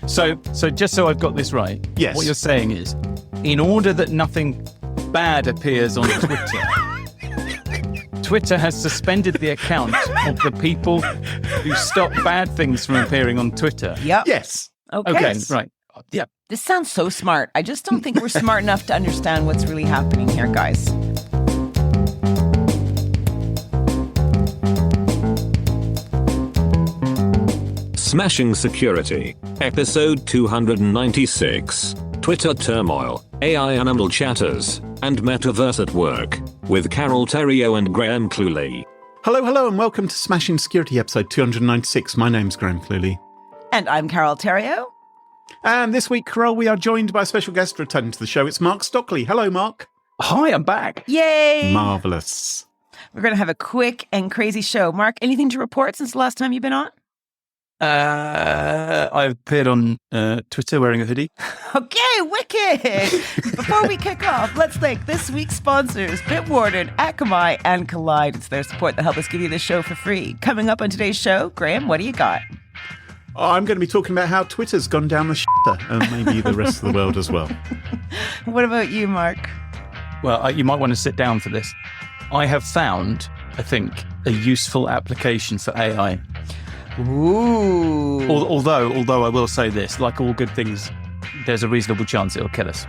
So just so I've got this right, Yes. What you're saying is, in order that nothing bad appears on Twitter, Twitter has suspended the account of the people who stop bad things from appearing on Twitter. Yep. Yes. Okay, right. Yeah. This sounds so smart. I just don't think we're smart enough to understand what's really happening here, guys. Smashing Security, episode 296, Twitter turmoil, AI animal chatters, and Metaverse at work, with Carole, Theriault and Graham Cluley. Hello, and welcome to Smashing Security, episode 296. My name's Graham Cluley. And I'm Carole Theriault. And this week, Carole, we are joined by a special guest returning to the show. It's Mark Stockley. Hello, Mark. Hi, I'm back. Yay! Marvellous. We're going to have a quick and crazy show. Mark, anything to report since the last time you've been on? I've appeared on Twitter wearing a hoodie. Okay, wicked! Before we kick off, let's thank this week's sponsors, Bitwarden, Akamai, and Collide. It's their support that help us give you this show for free. Coming up on today's show, Graham, what do you got? I'm going to be talking about how Twitter's gone down the shitter, and maybe the rest of the world as well. What about you, Mark? Well, you might want to sit down for this. I have found, I think, a useful application for AI. Ooh. Although I will say this, like all good things, there's a reasonable chance it'll kill us.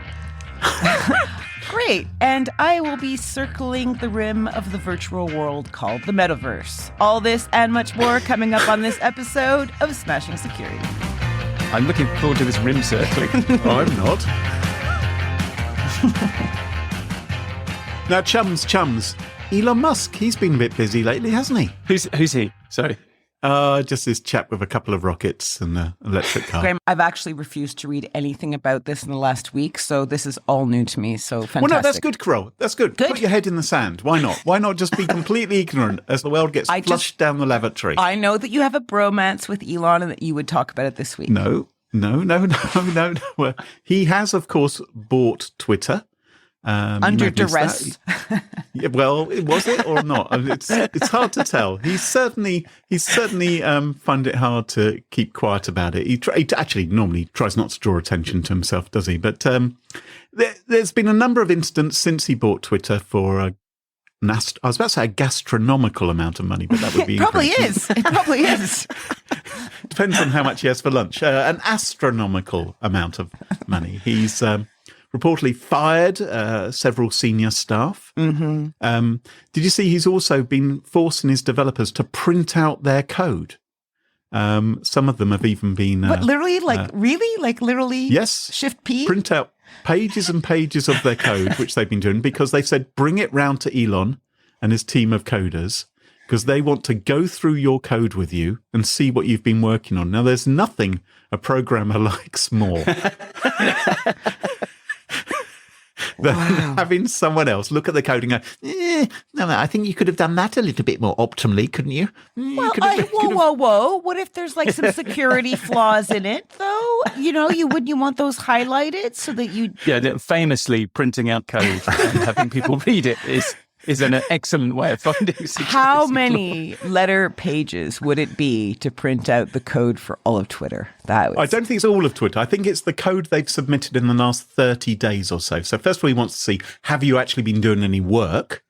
Great. And I will be circling the rim of the virtual world called the Metaverse. All this and much more coming up on this episode of Smashing Security. I'm looking forward to this rim circling. I'm not. Now, chums. Elon Musk, he's been a bit busy lately, hasn't he? Who's he? Sorry. Just this chap with a couple of rockets and an electric car. Graham, I've actually refused to read anything about this in the last week, so this is all new to me, so fantastic. Well, no, that's good, Carole. That's good. Good. Put your head in the sand. Why not? Why not just be completely ignorant as the world gets flushed down the lavatory? I know that you have a bromance with Elon and that you would talk about it this week. No. Well, he has, of course, bought Twitter. Under duress. Yeah, well, was it or not? It's hard to tell. He's certainly find it hard to keep quiet about it. He actually normally tries not to draw attention to himself, does he? But there's been a number of instances since he bought Twitter for I was about to say a gastronomical amount of money, but that would be It probably is. Depends on how much he has for lunch. An astronomical amount of money. He's reportedly fired several senior staff. Mm-hmm. Did you see he's also been forcing his developers to print out their code? Some of them have even been... But literally? Literally? Yes. Shift P? Print out pages and pages of their code, which they've been doing, because they've said, bring it round to Elon and his team of coders, because they want to go through your code with you and see what you've been working on. Now, there's nothing a programmer likes more than having someone else look at the code and go, no, I think you could have done that a little bit more optimally, couldn't you? Whoa. What if there's like some security flaws in it, though? Wouldn't you want those highlighted so that you... Yeah, famously printing out code and having people read it is an excellent way of finding security. How many letter pages would it be to print out the code for all of Twitter? I don't think it's all of Twitter. I think it's the code they've submitted in the last 30 days or so. So first of all, he wants to see, have you actually been doing any work?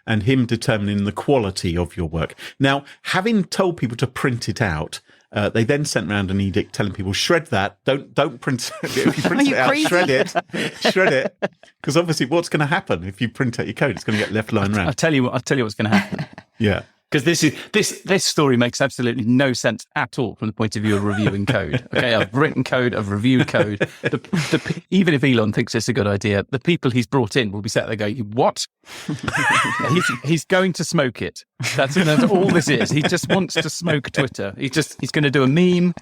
And him determining the quality of your work. Now, having told people to print it out, they then sent around an edict telling people, shred that, don't print it. If you print it out, crazy? shred it. Because obviously what's going to happen if you print out your code? It's going to get left lying around. I'll tell you what's going to happen. Yeah. Because this story makes absolutely no sense at all from the point of view of reviewing code. Okay, I've written code, I've reviewed code. Even if Elon thinks it's a good idea, the people he's brought in will be sat there going, "What? he's going to smoke it. That's all this is. He just wants to smoke Twitter. He's going to do a meme.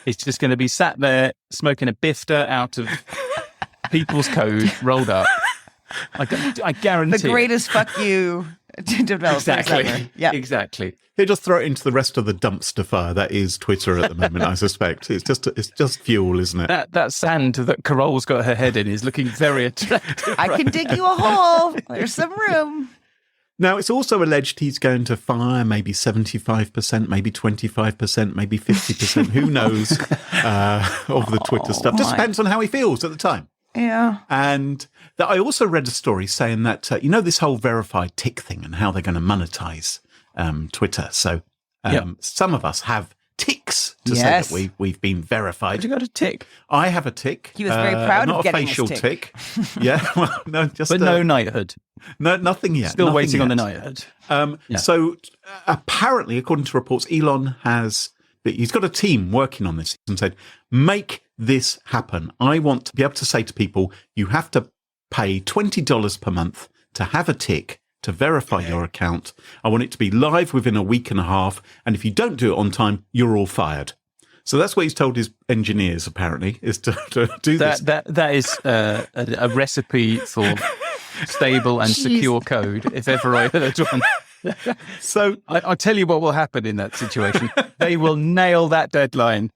He's just going to be sat there smoking a bifter out of people's code rolled up. I guarantee the greatest fuck you to developers exactly. ever. Yeah, exactly. He'll just throw it into the rest of the dumpster fire that is Twitter at the moment. I suspect it's just fuel, isn't it? That sand that Carole's got her head in is looking very attractive. I can dig you a hole. There's some room. Now, it's also alleged he's going to fire maybe 75%, maybe 25%, maybe 50%, who knows, of the Twitter stuff. Just depends on how he feels at the time. Yeah. And I also read a story saying that, this whole verified tick thing and how they're going to monetize Twitter. So some of us have ticks to say that we've been verified. Have you got a tick? I have a tick. He was very proud of getting not a facial his tick. Yeah, well, no, just But no knighthood. no, nothing yet. Still nothing waiting yet. on the knighthood. So apparently, according to reports, Elon he's got a team working on this and said, make this happen. I want to be able to say to people, you have to pay $20 per month to have a tick to verify your account. I want it to be live within a week and a half. And if you don't do it on time, you're all fired. So that's what he's told his engineers, apparently, is to do this. That is a recipe for stable and secure code, if ever I heard one. So I'll tell you what will happen in that situation. They will nail that deadline.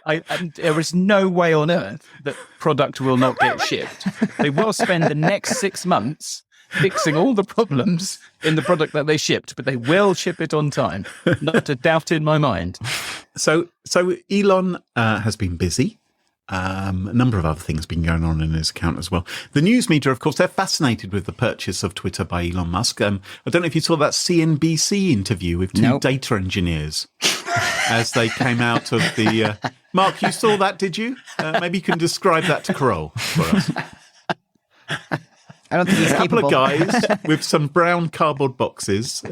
And there is no way on earth that product will not get shipped. They will spend the next 6 months fixing all the problems in the product that they shipped, but they will ship it on time. Not a doubt in my mind. So Elon has been busy. A number of other things been going on in his account as well. The news media, of course, they're fascinated with the purchase of Twitter by Elon Musk. I don't know if you saw that CNBC interview with two data engineers as they came out of the... Mark, you saw that, did you? Maybe you can describe that to Carole for us. I don't think he's capable. A couple of guys with some brown cardboard boxes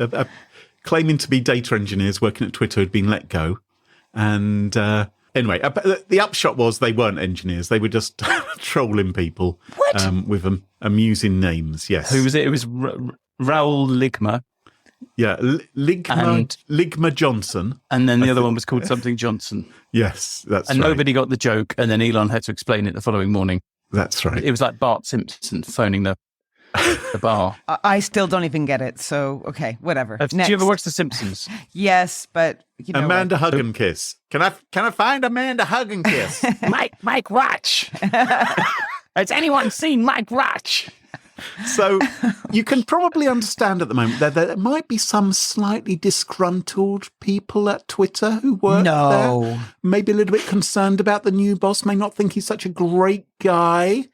claiming to be data engineers working at Twitter had been let go. And anyway, the upshot was they weren't engineers. They were just trolling people with amusing names. Yes. Who was it? It was Raoul Ligma. Yeah, Ligma Johnson. And then the other one was called something Johnson. Yes, that's right. And nobody got the joke, and then Elon had to explain it the following morning. That's right. It was like Bart Simpson phoning the bar. I still don't even get it, so okay, whatever. Do you ever watch The Simpsons? Yes, but you know Amanda Hug and Kiss. Can I find Amanda Hug and Kiss? Mike Watch. Has anyone seen Mike Watch? So you can probably understand at the moment that there might be some slightly disgruntled people at Twitter who work there. Maybe a little bit concerned about the new boss, may not think he's such a great guy.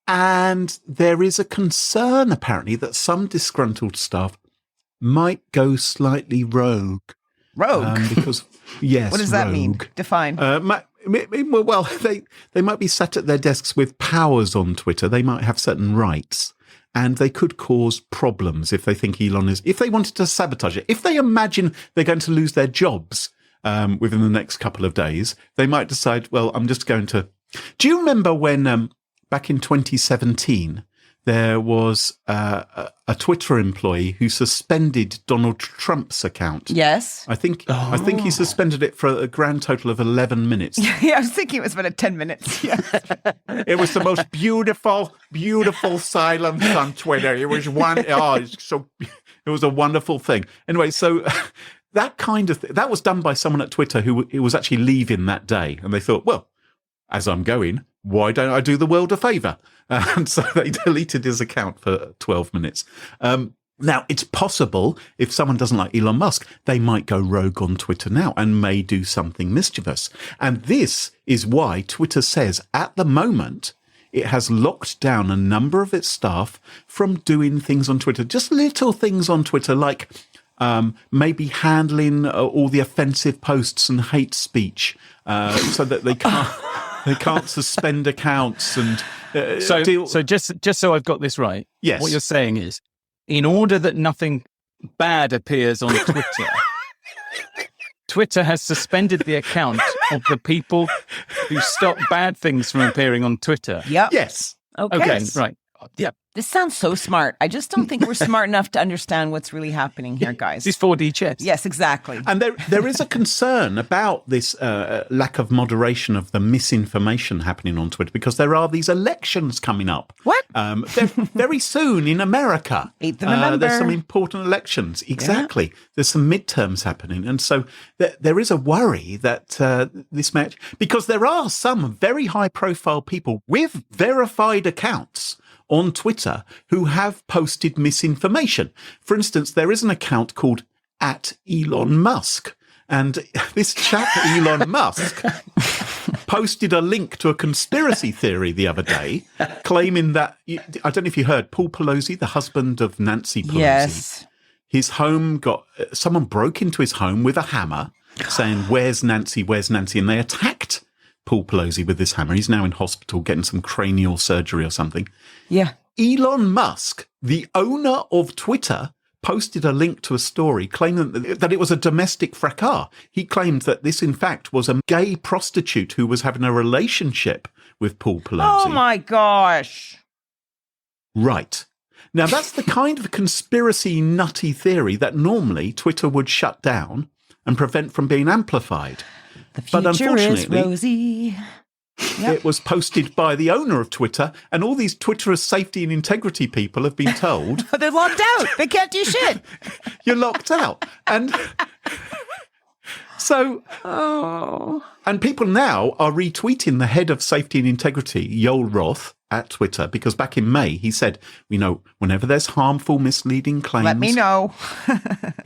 And there is a concern, apparently, that some disgruntled staff might go slightly rogue. Rogue? Because, yes, what does that mean? rogue. Define. Well, they might be sat at their desks with powers on Twitter. They might have certain rights. And they could cause problems if they think if they wanted to sabotage it. If they imagine they're going to lose their jobs within the next couple of days, they might decide, well, I'm just going to... Do you remember when back in 2017, there was a Twitter employee who suspended Donald Trump's account? Yes. I think he suspended it for a grand total of 11 minutes. Yeah, I was thinking it was about 10 minutes. Yeah. It was the most beautiful, beautiful silence on Twitter. It was it was a wonderful thing. Anyway, so that kind of that was done by someone at Twitter who was actually leaving that day, and they thought, well, as I'm going, why don't I do the world a favour? And so they deleted his account for 12 minutes. Now, it's possible if someone doesn't like Elon Musk, they might go rogue on Twitter now and may do something mischievous. And this is why Twitter says at the moment it has locked down a number of its staff from doing things on Twitter, just little things on Twitter like maybe handling all the offensive posts and hate speech so that they can't suspend accounts and so just so I've got this right. Yes. What you're saying is, in order that nothing bad appears on Twitter, Twitter has suspended the account of the people who stop bad things from appearing on Twitter. Yep. Yes. Okay. Right. Yep. This sounds so smart. I just don't think we're smart enough to understand what's really happening here, guys. These 4D chess. Yes, exactly. And there is a concern about this lack of moderation of the misinformation happening on Twitter because there are these elections coming up. What? Very soon in America. 8th of November. There's some important elections. Exactly. Yeah. There's some midterms happening. And so there is a worry that this match, because there are some very high profile people with verified accounts on Twitter who have posted misinformation. For instance, there is an account called @ElonMusk. And this chap, Elon Musk, posted a link to a conspiracy theory the other day, claiming that, I don't know if you heard, Paul Pelosi, the husband of Nancy Pelosi, Yes. his home someone broke into his home with a hammer saying, "Where's Nancy? Where's Nancy?" And they attacked Paul Pelosi with this hammer. He's now in hospital getting some cranial surgery or something. Yeah. Elon Musk, the owner of Twitter, posted a link to a story claiming that it was a domestic fracas. He claimed that this, in fact, was a gay prostitute who was having a relationship with Paul Pelosi. Oh, my gosh. Right. Now, that's the kind of conspiracy nutty theory that normally Twitter would shut down and prevent from being amplified. The But future is unfortunately, rosy. Yep. it was posted by the owner of Twitter, and all these Twitterers safety and integrity people have been told, They're locked out. They can't do shit. you're locked out. And so, Oh. and people now are retweeting the head of safety and integrity, Yoel Roth, at Twitter, because back in May, he said, whenever there's harmful, misleading claims, Let me know.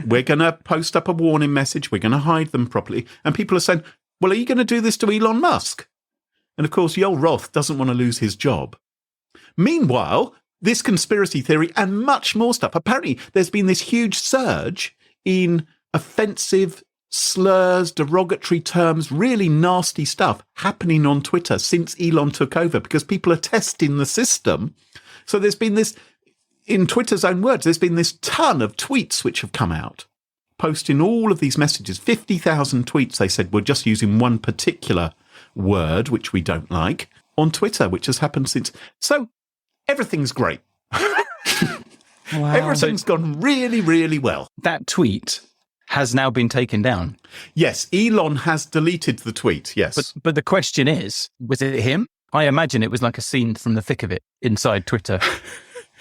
we're going to post up a warning message. We're going to hide them properly. And people are saying, well, are you going to do this to Elon Musk? And of course, Yoel Roth doesn't want to lose his job. Meanwhile, this conspiracy theory and much more stuff. Apparently, there's been this huge surge in offensive slurs, derogatory terms, really nasty stuff happening on Twitter since Elon took over because people are testing the system. So there's been this, in Twitter's own words, there's been this ton of tweets which have come out, posting all of these messages. 50,000 tweets, they said, were just using one particular word, which we don't like, on Twitter, which has happened since. So everything's great. Wow. Everything's gone really, really well. That tweet has now been taken down. Yes, Elon has deleted the tweet, yes. But the question is, was it him? I imagine it was like a scene from the thick of it inside Twitter.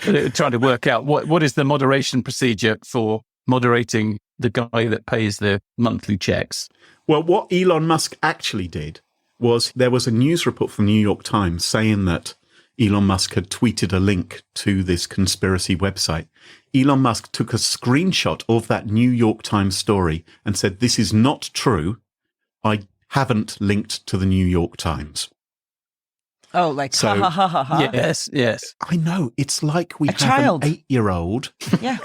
Trying to work out what is the moderation procedure for moderating the guy that pays the monthly checks. Well, what Elon Musk actually did was there was a news report from the New York Times saying that Elon Musk had tweeted a link to this conspiracy website. Elon Musk took a screenshot of that New York Times story and said, "This is not true. I haven't linked to the New York Times." Oh, like, So- ha, ha, ha, ha, ha. Yes. I know. It's like we A have child. an 8-year-old. Yeah.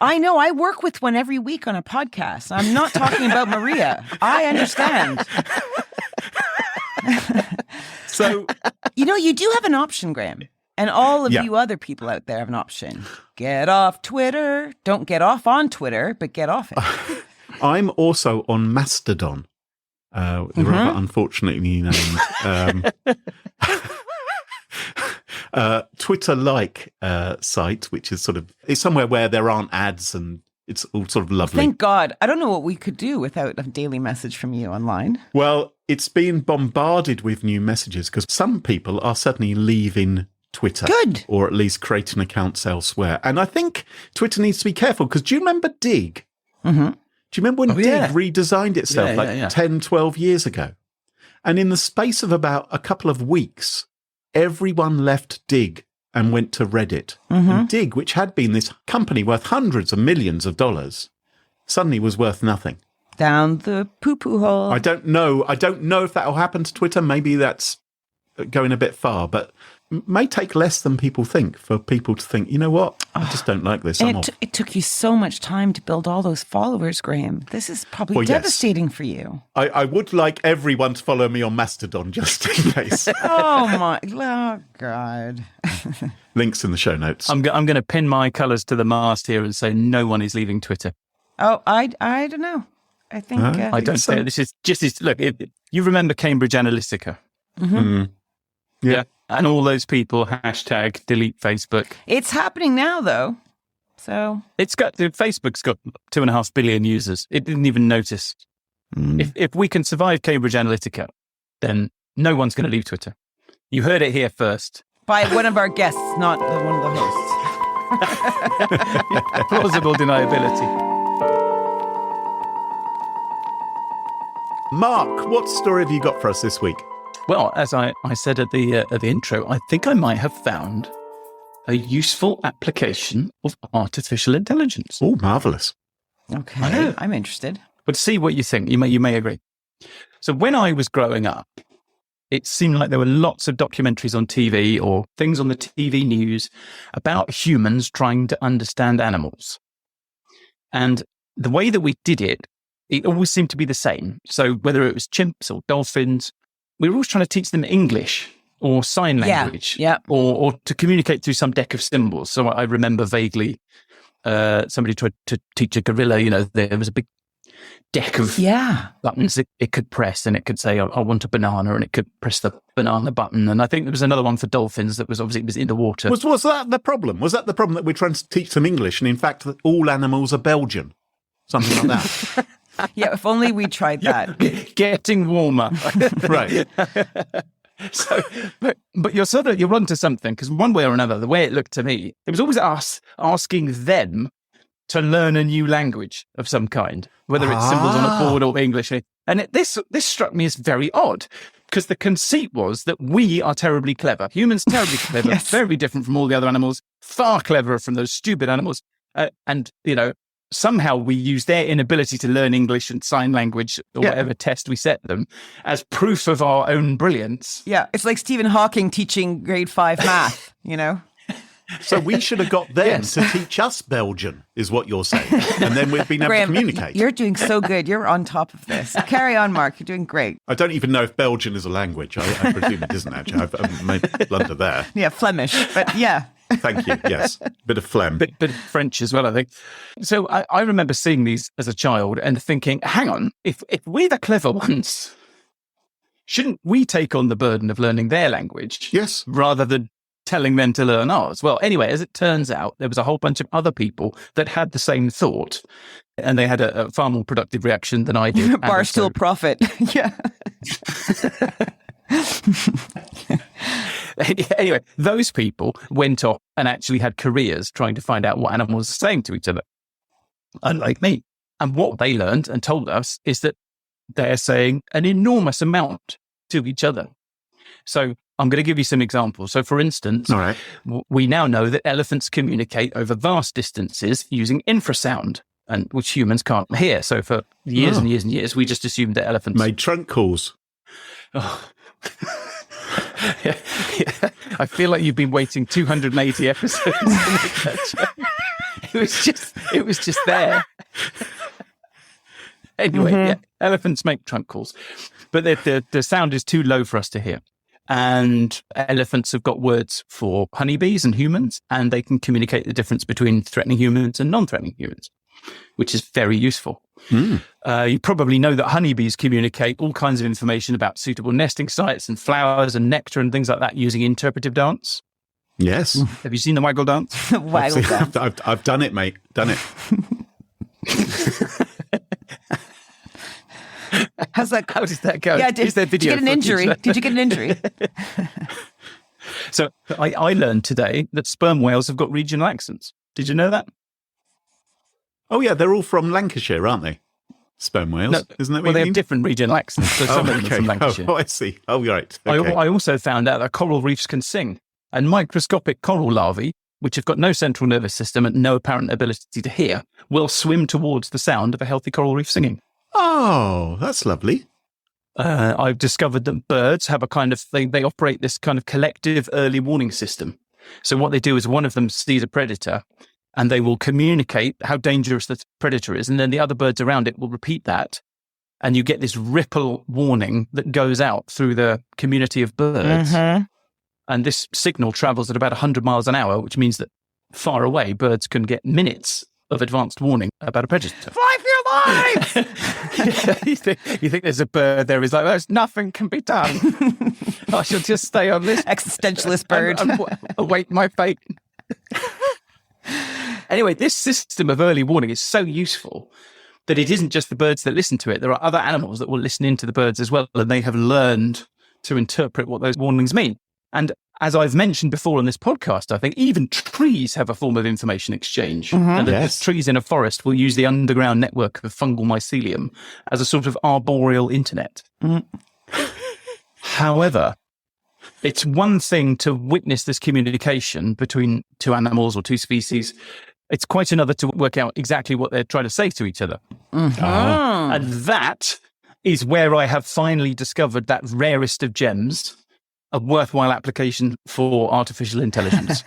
I know. I work with one every week on a podcast. I'm not talking about Maria. I understand. So You do have an option, Graham. And all of Yeah. you other people out there have an option. Get off Twitter. Don't get off on Twitter, but get off it. I'm also on Mastodon, the rather unfortunately named Twitter-like site, which is it's somewhere where there aren't ads and it's all sort of lovely. Thank God. I don't know what we could do without a daily message from you online. Well, it's been bombarded with new messages because some people are suddenly leaving Twitter. Good. Or at least creating accounts elsewhere. And I think Twitter needs to be careful because do you remember Digg? Mm-hmm. Do you remember when Oh, yeah. Digg redesigned itself Yeah. 10, 12 years ago? And in the space of about a couple of weeks, everyone left Digg and went to Reddit. And Digg, which had been this company worth hundreds of millions of dollars, suddenly was worth nothing. Down the poo-poo hole. I don't know if that will happen to Twitter. Maybe that's going a bit far, but may take less than people think for people to think, you know what, I just don't like this. I'm And off. it took you so much time to build all those followers, Graham. This is probably Well, yes. devastating for you. I would like everyone to follow me on Mastodon just in case. Oh, God. Links in the show notes. I'm going to pin my colours to the mast here and say no one is leaving Twitter. Oh, I don't know. I think... I don't so. say this is just look. You remember Cambridge Analytica? Yeah. And all those people hashtag delete Facebook. It's happening now, though. So... Facebook's got 2.5 billion users. It didn't even notice. If we can survive Cambridge Analytica, then no one's going to leave Twitter. You heard it here first. By one of our guests, not one of the hosts. Plausible deniability. Mark, what story have you got for us this week? Well, as I said at the intro, I think I might have found a useful application of artificial intelligence. Oh, marvellous. Okay, I'm interested. But see what you think. You may agree. So when I was growing up, it seemed like there were lots of documentaries on TV or things on the TV news about humans trying to understand animals. And the way that we did it, it always seemed to be the same. So whether it was chimps or dolphins, we were always trying to teach them English or sign language, or to communicate through some deck of symbols. So I remember vaguely somebody tried to teach a gorilla, there was a big deck of buttons it could press, and it could say, I want a banana, and it could press the banana button. And I think there was another one for dolphins that was obviously it was in the water. Was that the problem? Was that the problem, that we're trying to teach them English, and in fact that all animals are Belgian? Something like that. Yeah, if only we tried that. Getting warmer. Right. So, but you're onto something, because one way or another, the way it looked to me, it was always us asking them to learn a new language of some kind, whether it's symbols on a board or English. And this struck me as very odd, because the conceit was that we are terribly clever. Humans terribly clever, very different from all the other animals, far cleverer from those stupid animals. And somehow we use their inability to learn English and sign language or whatever test we set them as proof of our own brilliance. Yeah, it's like Stephen Hawking teaching grade 5 math, So we should have got them to teach us Belgian, is what you're saying. And then we've been able to communicate. You're doing so good. You're on top of this. Carry on, Mark. You're doing great. I don't even know if Belgian is a language. I presume it isn't, actually. I've made a blunder there. Yeah, Flemish, but yeah. Thank you. Yes. Bit of phlegm. Bit of French as well, I think. So I remember seeing these as a child and thinking, hang on, if we're the clever ones, shouldn't we take on the burden of learning their language? Yes. Rather than telling them to learn ours. Well, anyway, as it turns out, there was a whole bunch of other people that had the same thought, and they had a far more productive reaction than I did. Barstool Prophet. Yeah. Anyway, those people went off and actually had careers trying to find out what animals are saying to each other, unlike me. And what they learned and told us is that they're saying an enormous amount to each other. So I'm going to give you some examples. So, for instance, we now know that elephants communicate over vast distances using infrasound, and which humans can't hear. So for years and years and years, we just assumed that elephants made trunk calls. Oh. Yeah. I feel like you've been waiting 280 episodes to make that joke. It was just there. Anyway, elephants make trunk calls, but the sound is too low for us to hear. And elephants have got words for honeybees and humans, and they can communicate the difference between threatening humans and non-threatening humans, which is very useful. You probably know that honeybees communicate all kinds of information about suitable nesting sites and flowers and nectar and things like that using interpretive dance. Yes. Have you seen the waggle dance? Waggle dance. I've done it, mate. Done it. How did that go? Yeah, did you get an injury? Did you get an injury? So I learned today that sperm whales have got regional accents. Did you know that? Oh, yeah, they're all from Lancashire, aren't they? Sperm whales, no, isn't that what well, they mean? have different regional accents. So some of them are from Lancashire. Oh, I see. Oh, right. Okay. I also found out that coral reefs can sing. And microscopic coral larvae, which have got no central nervous system and no apparent ability to hear, will swim towards the sound of a healthy coral reef singing. Oh, that's lovely. I've discovered that birds have a kind of thing. They operate this kind of collective early warning system. So what they do is one of them sees a predator and they will communicate how dangerous the predator is. And then the other birds around it will repeat that. And you get this ripple warning that goes out through the community of birds. And this signal travels at about 100 miles an hour, which means that far away, birds can get minutes of advanced warning about a predator. Fly for your life! You think there's a bird there is like, there's nothing can be done. I shall just stay on this existentialist bird and await my fate. Anyway, this system of early warning is so useful that it isn't just the birds that listen to it. There are other animals that will listen into the birds as well, and they have learned to interpret what those warnings mean. And as I've mentioned before on this podcast, I think even trees have a form of information exchange. And the trees in a forest will use the underground network of fungal mycelium as a sort of arboreal internet. However, it's one thing to witness this communication between two animals or two species. It's quite another to work out exactly what they're trying to say to each other. And that is where I have finally discovered that rarest of gems, a worthwhile application for artificial intelligence.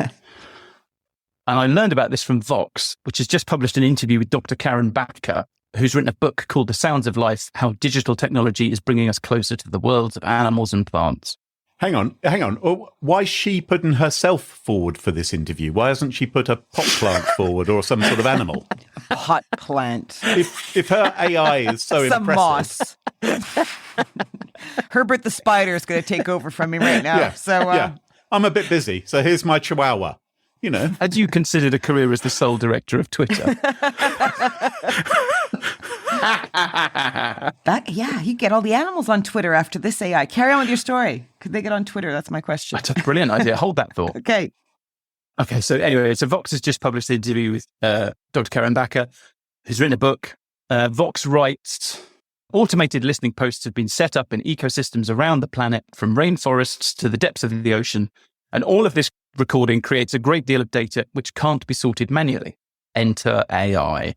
And I learned about this from Vox, which has just published an interview with Dr. Karen Backer, who's written a book called The Sounds of Life, How Digital Technology is Bringing Us Closer to the Worlds of Animals and Plants. Hang on. Oh, why is she putting herself forward for this interview? Why hasn't she put a pot plant forward or some sort of animal? Pot plant. If her AI is so Some impressive. moss. Herbert the spider is going to take over from me right now. Yeah. I'm a bit busy, so here's my chihuahua. You know. Had you considered a career as the sole director of Twitter? You get all the animals on Twitter after this AI. Carry on with your story. Could they get on Twitter? That's my question. That's a brilliant idea. Hold that thought. Okay. So anyway, Vox has just published an interview with Dr. Karen Backer, who's written a book. Vox writes, automated listening posts have been set up in ecosystems around the planet, from rainforests to the depths of the ocean. And all of this recording creates a great deal of data which can't be sorted manually. Enter AI,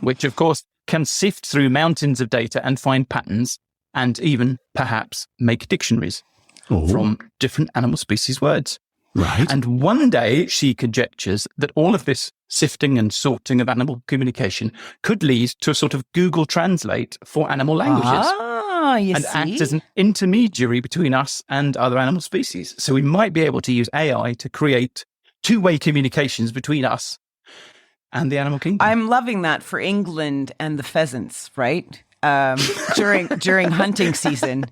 which of course can sift through mountains of data and find patterns and even perhaps make dictionaries from different animal species words. Right. And one day she conjectures that all of this sifting and sorting of animal communication could lead to a sort of Google Translate for animal languages. And act as an intermediary between us and other animal species. So we might be able to use AI to create two-way communications between us and the animal kingdom. I'm loving that for England and the pheasants, right? During hunting season.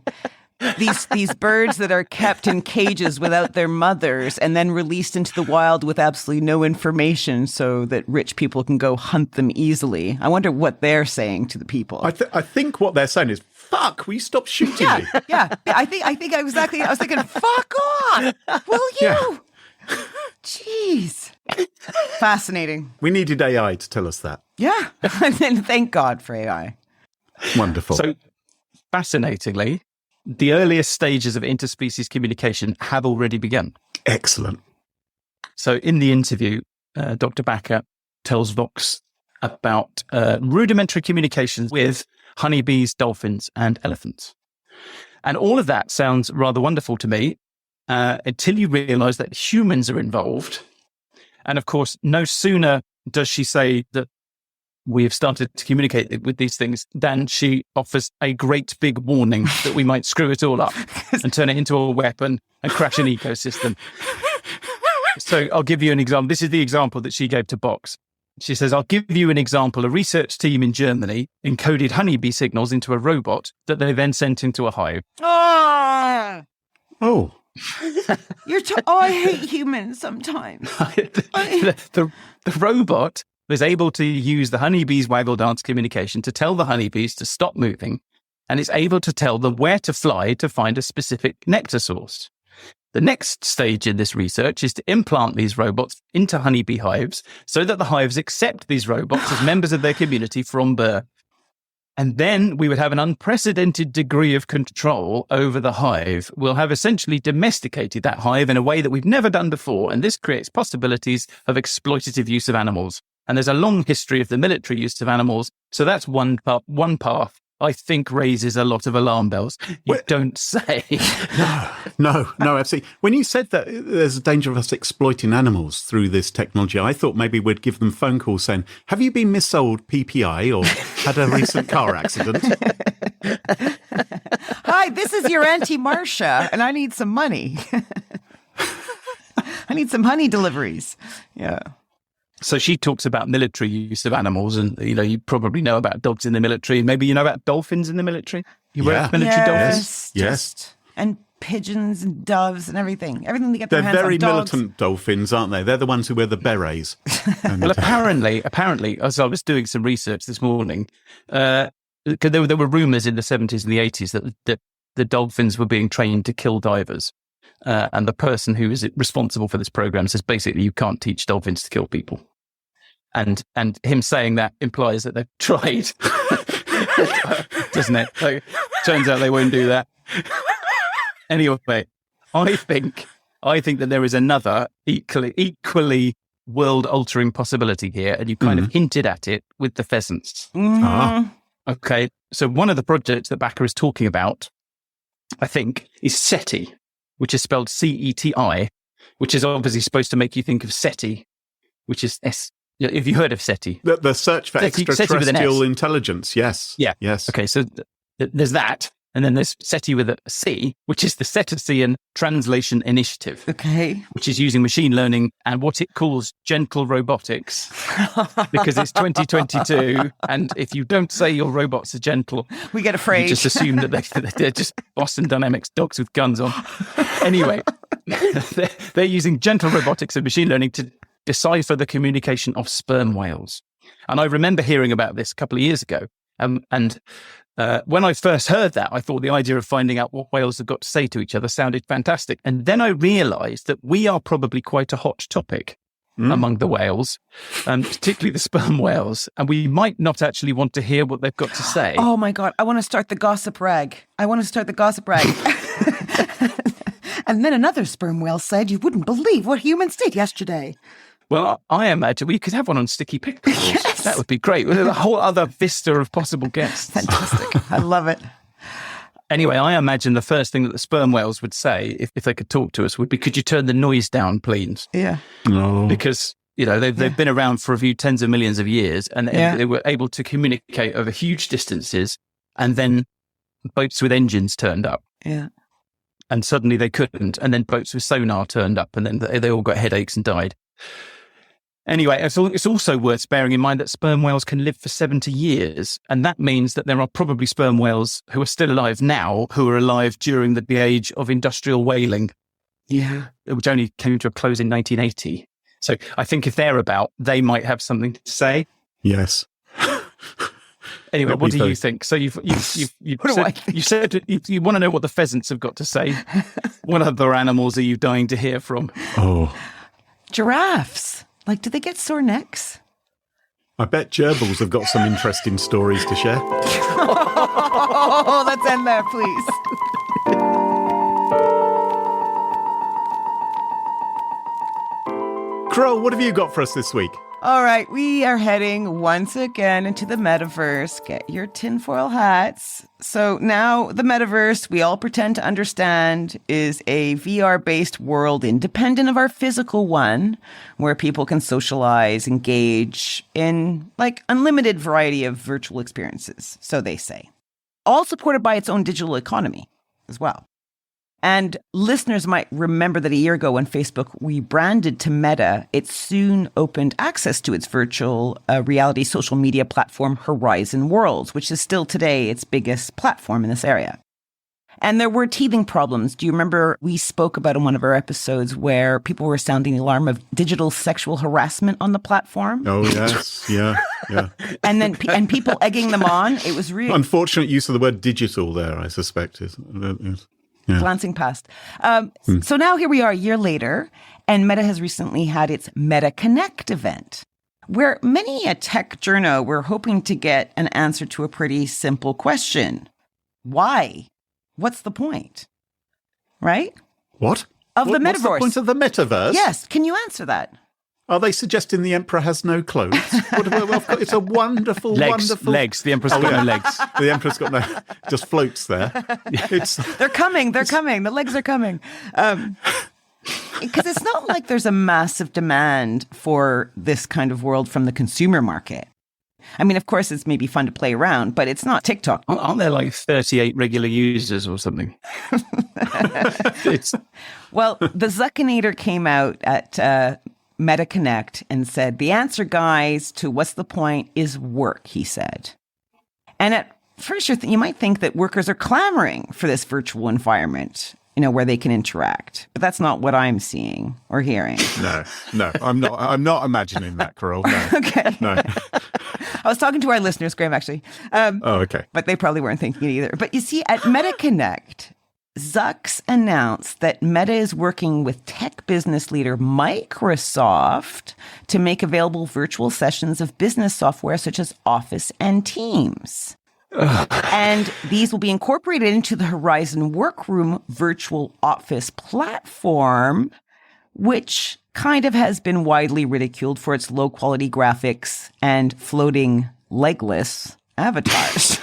These birds that are kept in cages without their mothers and then released into the wild with absolutely no information so that rich people can go hunt them easily. I wonder what they're saying to the people. I think what they're saying is, fuck, will you stop shooting me? Yeah. I think exactly. I was thinking, fuck off, will you? Yeah. Jeez. Fascinating. We needed AI to tell us that. Yeah. And thank God for AI. Wonderful. So, fascinatingly, the earliest stages of interspecies communication have already begun. Excellent. So in the interview, Dr. Backer tells Vox about rudimentary communications with honeybees, dolphins, and elephants. And all of that sounds rather wonderful to me until you realize that humans are involved. And of course, no sooner does she say that we have started to communicate with these things than she offers a great big warning that we might screw it all up and turn it into a weapon and crash an ecosystem. So I'll give you an example. This is the example that she gave to Vox. She says, I'll give you an example. A research team in Germany encoded honeybee signals into a robot that they then sent into a hive. Oh. I hate humans sometimes. The robot was able to use the honeybees waggle dance communication to tell the honeybees to stop moving, and it's able to tell them where to fly to find a specific nectar source. The next stage in this research is to implant these robots into honeybee hives so that the hives accept these robots as members of their community from birth. And then we would have an unprecedented degree of control over the hive. We'll have essentially domesticated that hive in a way that we've never done before, and this creates possibilities of exploitative use of animals. And there's a long history of the military use of animals. So that's one path I think raises a lot of alarm bells. You don't say. No, absolutely. When you said that there's a danger of us exploiting animals through this technology, I thought maybe we'd give them phone calls saying, have you been missold PPI or had a recent car accident? Hi, this is your Auntie Marcia, and I need some money. I need some honey deliveries. Yeah. So she talks about military use of animals, and you probably know about dogs in the military. Maybe you know about dolphins in the military. You work with military dolphins. Yes. And pigeons and doves and everything. Everything they get their They're hands on. very Dogs. militant dolphins, aren't they? They're the ones who wear the berets. Well, apparently, as I was doing some research this morning, there were rumours in the 70s and the 80s that the dolphins were being trained to kill divers. And the person who is responsible for this program says basically you can't teach dolphins to kill people. And him saying that implies that they've tried, doesn't it? Like, turns out they won't do that. Anyway, I think that there is another equally world-altering possibility here, and you kind of hinted at it with the pheasants. Okay, so one of the projects that Bakker is talking about, I think, is CETI, which is spelled CETI, which is obviously supposed to make you think of SETI, which is S. Have you heard of SETI? The search for SETI extraterrestrial intelligence. Yes. Yeah. Yes. Okay, so there's that. And then there's SETI with a C, which is the Cetacean Translation Initiative. Okay. Which is using machine learning and what it calls gentle robotics, because it's 2022. And if you don't say your robots are gentle, we get afraid. You just assume that they're just Boston Dynamics dogs with guns on. Anyway, they're using gentle robotics and machine learning to decipher the communication of sperm whales. And I remember hearing about this a couple of years ago. When I first heard that, I thought the idea of finding out what whales have got to say to each other sounded fantastic. And then I realised that we are probably quite a hot topic among the whales, particularly the sperm whales. And we might not actually want to hear what they've got to say. Oh, my God. I want to start the gossip rag. And then another sperm whale said, "You wouldn't believe what humans did yesterday." Well, I imagine we could have one on Sticky Pictures. Yes. That would be great. With a whole other vista of possible guests. Fantastic. I love it. Anyway, I imagine the first thing that the sperm whales would say, if they could talk to us, would be, "Could you turn the noise down, please?" Yeah. No. Because, they've been around for a few tens of millions of years, and they were able to communicate over huge distances, and then boats with engines turned up. Yeah. And suddenly they couldn't, and then boats with sonar turned up, and then they all got headaches and died. Anyway, it's also worth bearing in mind that sperm whales can live for 70 years. And that means that there are probably sperm whales who are still alive now, who were alive during the age of industrial whaling. Yeah. Which only came to a close in 1980. So I think if they're about, they might have something to say. Yes. Anyway, what do you think? So you said you want to know what the pheasants have got to say. What other animals are you dying to hear from? Oh. Giraffes. Do they get sore necks? I bet gerbils have got some interesting stories to share. Oh, let's end there, please. Carole, what have you got for us this week? All right, we are heading once again into the metaverse. Get your tinfoil hats. So now the metaverse, we all pretend to understand, is a VR-based world independent of our physical one, where people can socialize, engage in unlimited variety of virtual experiences, so they say. All supported by its own digital economy as well. And listeners might remember that a year ago when Facebook rebranded to Meta, it soon opened access to its virtual reality social media platform, Horizon Worlds, which is still today its biggest platform in this area. And there were teething problems. Do you remember we spoke about in one of our episodes where people were sounding the alarm of digital sexual harassment on the platform? Oh, yes. Yeah. And then and people egging them on. It was really unfortunate use of the word digital there, I suspect. Yeah. Glancing past. So now here we are a year later, and Meta has recently had its Meta Connect event, where many a tech journo were hoping to get an answer to a pretty simple question. Why? What's the point? Right? What? Of the metaverse. What's the point of the metaverse? Yes. Can you answer that? Are they suggesting the emperor has no clothes? It's a wonderful, wonderful... Legs. The emperor's got no legs. The emperor's got no... Just floats there. They're coming. The legs are coming. Because it's not like there's a massive demand for this kind of world from the consumer market. I mean, of course, it's maybe fun to play around, but it's not TikTok. Aren't there 38 regular users or something? Well, the Zuckinator came out at... Meta Connect and said, the answer, guys, to what's the point is work, he said. And at first, you might think that workers are clamoring for this virtual environment, where they can interact. But that's not what I'm seeing or hearing. No, I'm not imagining that, Carole. No. Okay. No. I was talking to our listeners, Graham, actually. Okay. But they probably weren't thinking it either. But you see, at Meta Connect, Zucks announced that Meta is working with tech business leader Microsoft to make available virtual sessions of business software such as Office and Teams. And these will be incorporated into the Horizon Workroom virtual office platform, which kind of has been widely ridiculed for its low quality graphics and floating legless avatars.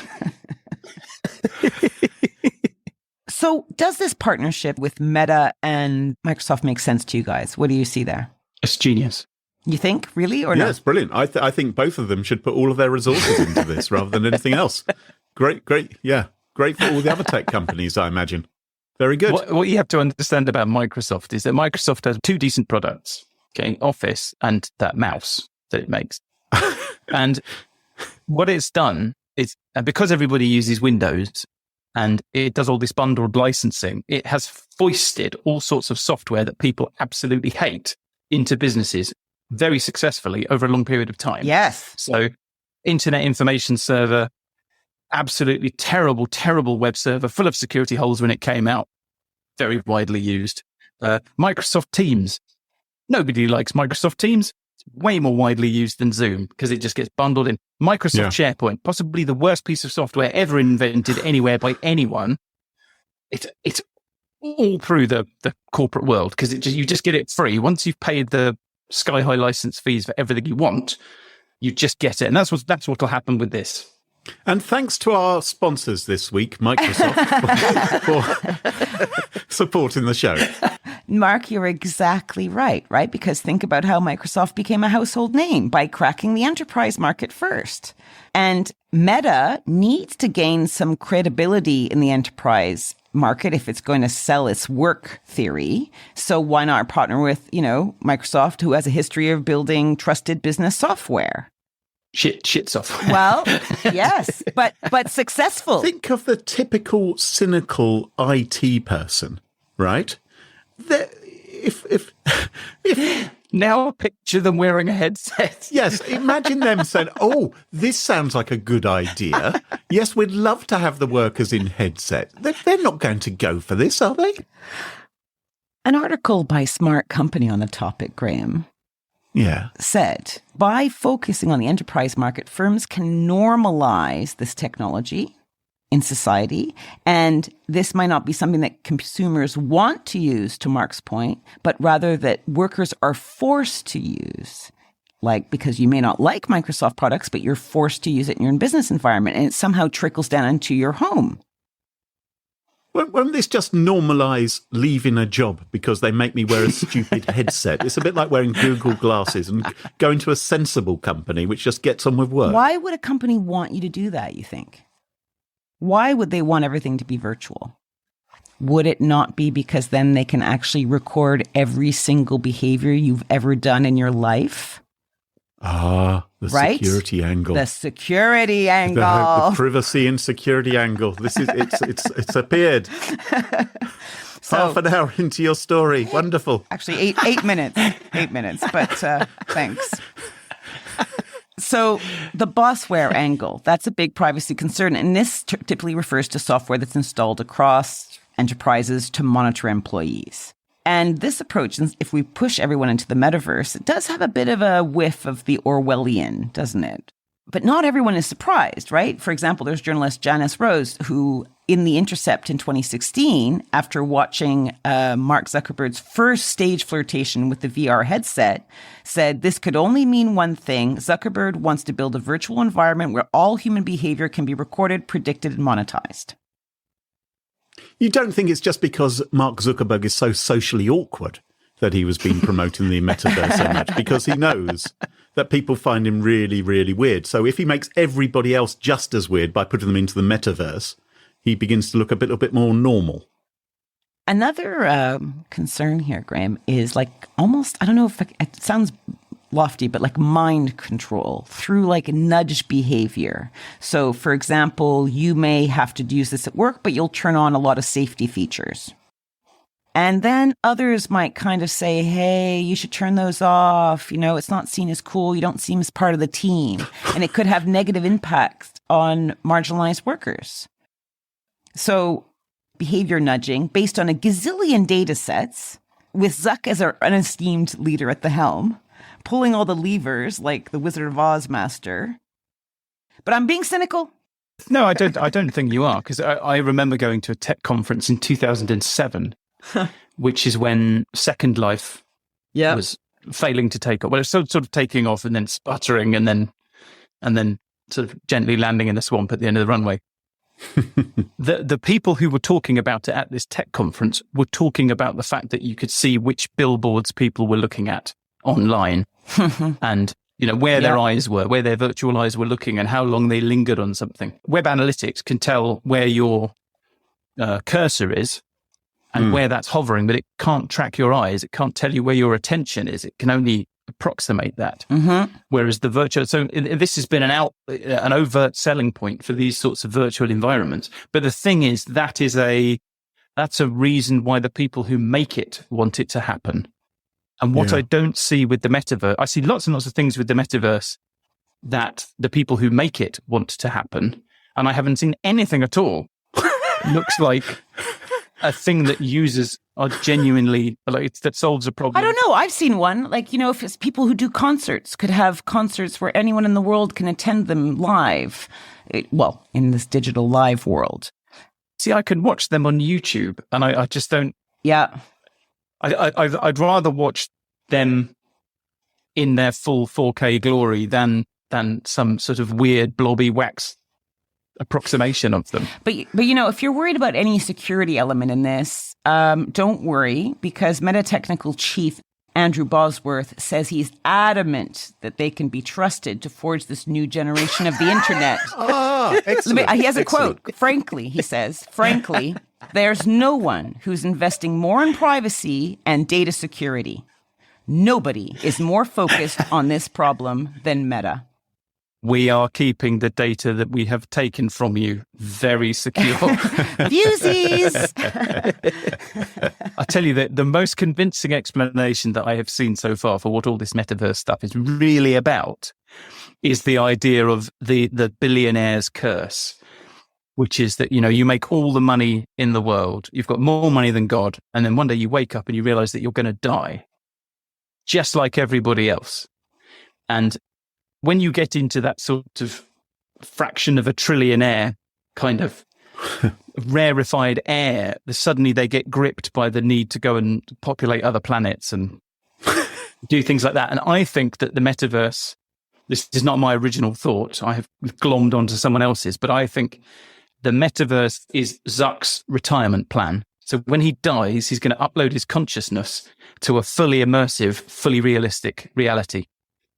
So does this partnership with Meta and Microsoft make sense to you guys? What do you see there? It's genius. You think, really, or Yeah, not? it's brilliant. I think both of them should put all of their resources into this rather than anything else. Great. Yeah. Great for all the other tech companies, I imagine. Very good. What you have to understand about Microsoft is that Microsoft has two decent products, okay, Office and that mouse that it makes. And what it's done is, and because everybody uses Windows and it does all this bundled licensing, it has foisted all sorts of software that people absolutely hate into businesses very successfully over a long period of time. Yes. So Internet Information Server, absolutely terrible, terrible web server, full of security holes when it came out, very widely used. Microsoft Teams. Nobody likes Microsoft Teams. It's way more widely used than Zoom because it just gets bundled in. Microsoft SharePoint, possibly the worst piece of software ever invented anywhere by anyone. It's all through the corporate world because you just get it free. Once you've paid the sky-high license fees for everything you want, you just get it. And that's what will happen with this. And thanks to our sponsors this week, Microsoft, for supporting the show. Mark, you're exactly right? Because think about how Microsoft became a household name by cracking the enterprise market first. And Meta needs to gain some credibility in the enterprise market if it's going to sell its work theory. So why not partner with, Microsoft, who has a history of building trusted business software? Shit software. Well, yes, but successful. Think of the typical cynical IT person, right? If Now picture them wearing a headset. Yes, imagine them saying, "Oh, this sounds like a good idea. Yes, we'd love to have the workers in headset." They're not going to go for this, are they? An article by Smart Company on the topic, Graham, said, by focusing on the enterprise market, firms can normalize this technology in society. And this might not be something that consumers want to use, to Mark's point, but rather that workers are forced to use. Like, because you may not like Microsoft products, but you're forced to use it in your business environment, and it somehow trickles down into your home. Won't this just normalise leaving a job because they make me wear a stupid headset? It's a bit like wearing Google glasses and going to a sensible company which just gets on with work. Why would a company want you to do that, you think? Why would they want everything to be virtual? Would it not be because then they can actually record every single behavior you've ever done in your life? Ah, the security angle. The security angle. The privacy and security angle. It's appeared. Half an hour into your story. Wonderful. Actually, 8 minutes. 8 minutes, but thanks. So the bossware angle, that's a big privacy concern. And this typically refers to software that's installed across enterprises to monitor employees. And this approach, if we push everyone into the metaverse, it does have a bit of a whiff of the Orwellian, doesn't it? But not everyone is surprised, right? For example, there's journalist Janice Rose, who in The Intercept in 2016, after watching Mark Zuckerberg's first stage flirtation with the VR headset, said this could only mean one thing. Zuckerberg wants to build a virtual environment where all human behavior can be recorded, predicted, and monetized. You don't think it's just because Mark Zuckerberg is so socially awkward that he was being promoting the metaverse so much? Because he knows that people find him really, really weird. So if he makes everybody else just as weird by putting them into the metaverse, he begins to look a little bit more normal. Another concern here, Graham, is like almost, I don't know if it sounds lofty, but like mind control through like nudge behavior. So for example, you may have to use this at work, but you'll turn on a lot of safety features. And then others might kind of say, hey, you should turn those off. It's not seen as cool. You don't seem as part of the team. And it could have negative impacts on marginalized workers. So behavior nudging based on a gazillion data sets with Zuck as our unesteemed leader at the helm, pulling all the levers like the Wizard of Oz master. But I'm being cynical. No, I don't think you are, because I remember going to a tech conference in 2007, which is when Second Life was failing to take off. Well, it's sort of taking off and then sputtering and then sort of gently landing in the swamp at the end of the runway. The people who were talking about it at this tech conference were talking about the fact that you could see which billboards people were looking at online and where their eyes were, where their virtual eyes were looking and how long they lingered on something. Web analytics can tell where your cursor is and where that's hovering, but it can't track your eyes. It can't tell you where your attention is. It can only approximate that. Whereas the virtual, so this has been an overt selling point for these sorts of virtual environments. But the thing is, that's a reason why the people who make it want it to happen. And what I don't see with the metaverse, I see lots and lots of things with the metaverse that the people who make it want to happen. And I haven't seen anything at all. Looks like a thing that users are genuinely, that solves a problem. I don't know. I've seen one. If it's people who do concerts, could have concerts where anyone in the world can attend them live. In this digital live world. See, I can watch them on YouTube and I just don't. Yeah. I'd rather watch them in their full 4K glory than some sort of weird blobby wax approximation of them. But if you're worried about any security element in this, don't worry, because Meta Technical Chief Andrew Bosworth says he's adamant that they can be trusted to forge this new generation of the internet. Excellent. He has a quote. Frankly, he says, there's no one who's investing more in privacy and data security. Nobody is more focused on this problem than Meta. We are keeping the data that we have taken from you very secure. Fusies! I tell you that the most convincing explanation that I have seen so far for what all this metaverse stuff is really about is the idea of the billionaire's curse, which is that, you make all the money in the world, you've got more money than God, and then one day you wake up and you realize that you're going to die, just like everybody else. And when you get into that sort of fraction of a trillionaire kind of rarefied air, suddenly they get gripped by the need to go and populate other planets and do things like that. And I think that the metaverse, this is not my original thought, I have glommed onto someone else's, but I think the metaverse is Zuck's retirement plan. So when he dies, he's going to upload his consciousness to a fully immersive, fully realistic reality.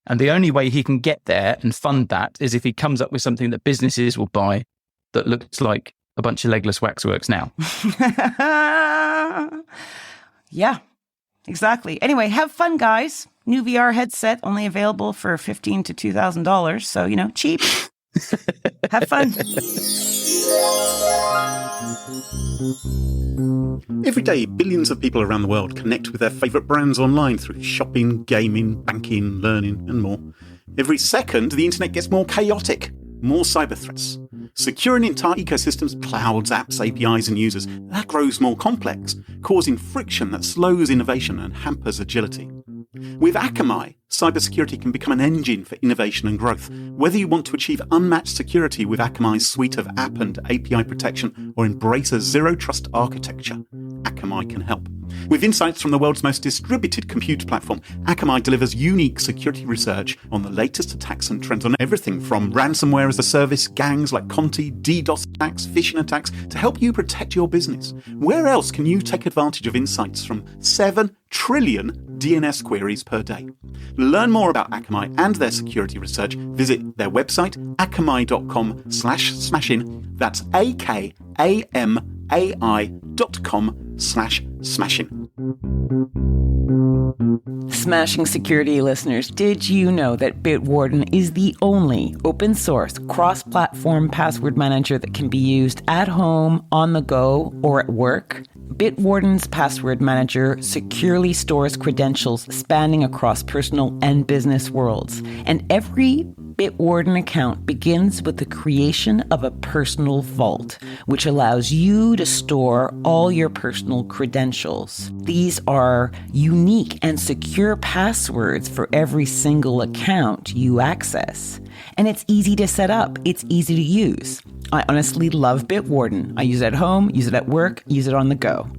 And the only way he can get there and fund that is if he comes up with something that businesses will buy that looks like a bunch of legless waxworks now. Yeah, exactly. Anyway, have fun, guys. New VR headset only available for $1,500 to $2,000. So, cheap. Have fun. Every day, billions of people around the world connect with their favourite brands online through shopping, gaming, banking, learning, and more. Every second, the internet gets more chaotic, more cyber threats. Securing entire ecosystems, clouds, apps, APIs, and users, that grows more complex, causing friction that slows innovation and hampers agility. With Akamai, cybersecurity can become an engine for innovation and growth. Whether you want to achieve unmatched security with Akamai's suite of app and API protection or embrace a zero-trust architecture, Akamai can help. With insights from the world's most distributed compute platform, Akamai delivers unique security research on the latest attacks and trends on everything from ransomware as a service, gangs like Conti, DDoS attacks, phishing attacks, to help you protect your business. Where else can you take advantage of insights from 7 trillion DNS queries per day? Learn more about Akamai and their security research. Visit their website, akamai.com/smashing. That's akamai.com/smashing. Smashing security listeners, did you know that Bitwarden is the only open source cross-platform password manager that can be used at home, on the go, or at work? Bitwarden's password manager securely stores credentials spanning across personal and business worlds. And every Bitwarden account begins with the creation of a personal vault, which allows you to store all your personal credentials. These are unique and secure passwords for every single account you access. And it's easy to set up. It's easy to use. I honestly love Bitwarden. I use it at home, use it at work, use it on the go.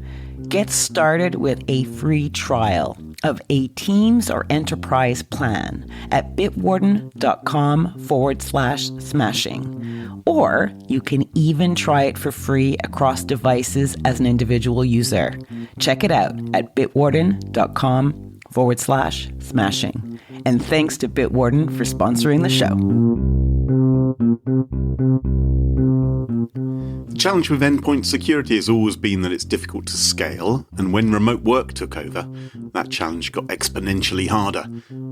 Get started with a free trial of a Teams or Enterprise plan at bitwarden.com/smashing. Or you can even try it for free across devices as an individual user. Check it out at bitwarden.com/smashing. And thanks to Bitwarden for sponsoring the show. The challenge with endpoint security has always been that it's difficult to scale, and when remote work took over, that challenge got exponentially harder.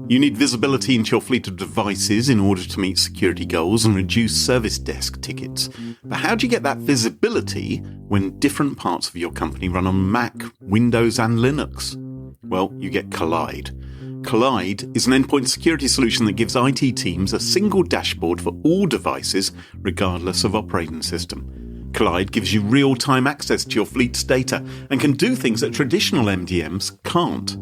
You need visibility into your fleet of devices in order to meet security goals and reduce service desk tickets. But how do you get that visibility when different parts of your company run on Mac, Windows and Linux? Well, you get Collide. Collide is an endpoint security solution that gives IT teams a single dashboard for all devices, regardless of operating system. Collide gives you real-time access to your fleet's data and can do things that traditional MDMs can't.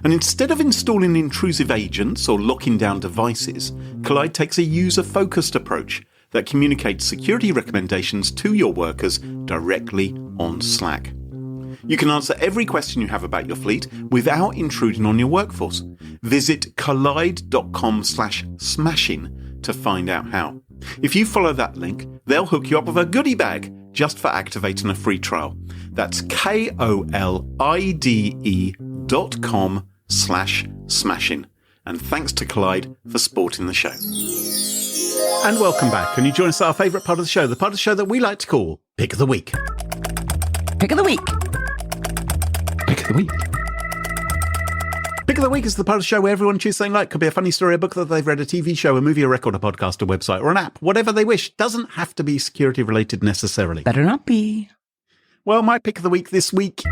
And instead of installing intrusive agents or locking down devices, Collide takes a user-focused approach that communicates security recommendations to your workers directly on Slack. You can answer every question you have about your fleet without intruding on your workforce. Visit collide.com/smashing to find out how. If you follow that link, they'll hook you up with a goodie bag just for activating a free trial. That's KOLIDE.com/smashing. And thanks to Collide for supporting the show. And welcome back. And you join us at our favourite part of the show, the part of the show that we like to call Pick of the Week. Pick of the week. Pick of the week. Pick of the Week is the part of the show where everyone chooses something like, could be a funny story, a book that they've read, a TV show, a movie, a record, a podcast, a website, or an app, whatever they wish. Doesn't have to be security related necessarily. Better not be. Well, my Pick of the Week this week,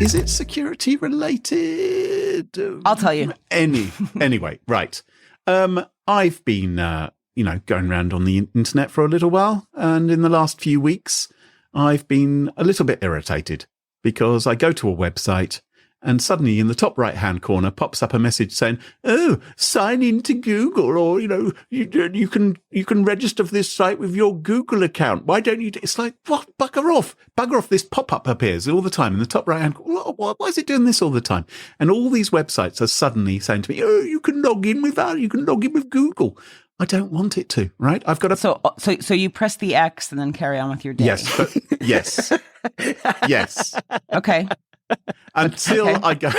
is it security related? I'll tell you. Anyway, right. I've been, going around on the internet for a little while. And in the last few weeks, I've been a little bit irritated because I go to a website and suddenly in the top right-hand corner pops up a message saying, oh, sign into Google, or, you can register for this site with your Google account. Why don't you? It's like, what? Bugger off. This pop-up appears all the time in the top right-hand corner. Why is it doing this all the time? And all these websites are suddenly saying to me, oh, you can log in with that. You can log in with Google. I don't want it to, right? I've got to. So you press the X and then carry on with your day. Yes. Yes. Okay. Until I go.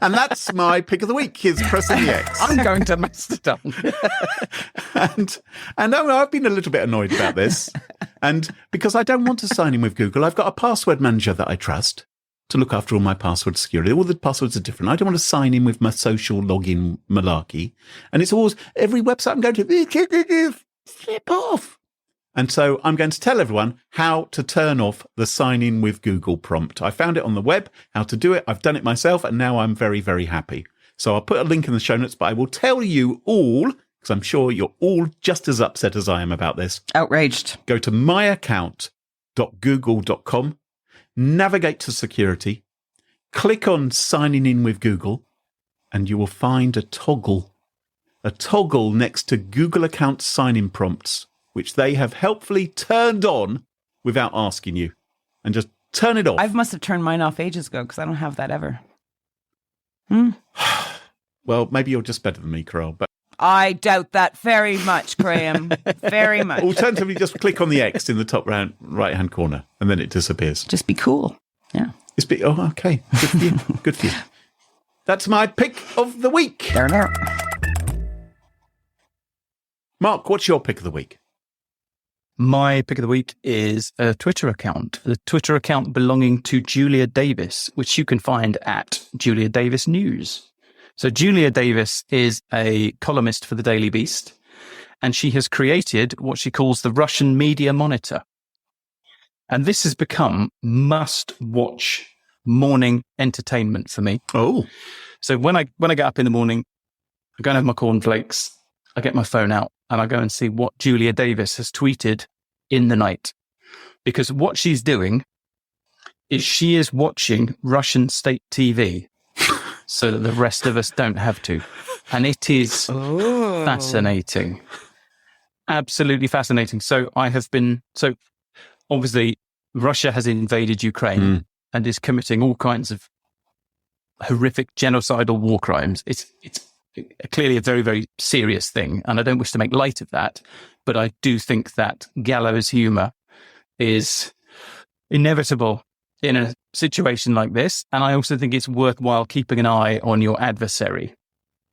And that's my Pick of the Week, is pressing the X. I'm going to Mastodon. and I've been a little bit annoyed about this. And because I don't want to sign in with Google, I've got a password manager that I trust to look after all my password security. All the passwords are different. I don't want to sign in with my social login malarkey. And it's always, every website I'm going to, flip off. And so I'm going to tell everyone how to turn off the sign in with Google prompt. I found it on the web, how to do it. I've done it myself, and now I'm very, very happy. So I'll put a link in the show notes, but I will tell you all, because I'm sure you're all just as upset as I am about this. Outraged. Go to myaccount.google.com, navigate to security, click on signing in with Google, and you will find a toggle next to Google account sign-in prompts, which they have helpfully turned on without asking you. And just turn it off. I must have turned mine off ages ago because I don't have that ever. Well, maybe you're just better than me, Carole. But I doubt that very much, Graham. Very much. Alternatively, just click on the X in the top right-hand corner, and then it disappears. Just be cool. Yeah. Oh, okay. Good for you. Good for you. That's my Pick of the Week. There. Mark, what's your Pick of the Week? My Pick of the Week is a Twitter account, the Twitter account belonging to Julia Davis, which you can find at Julia Davis News. So Julia Davis is a columnist for the Daily Beast, and she has created what she calls the Russian Media Monitor. And this has become must-watch morning entertainment for me. Oh. So when I get up in the morning, I go and have my cornflakes, I get my phone out, and I go and see what Julia Davis has tweeted in the night. Because what she's doing is she is watching Russian state TV so that the rest of us don't have to. And it is fascinating. Absolutely fascinating. So obviously Russia has invaded Ukraine and is committing all kinds of horrific genocidal war crimes. It's clearly a very, very serious thing. And I don't wish to make light of that, but I do think that gallows humor is inevitable in a situation like this. And I also think it's worthwhile keeping an eye on your adversary.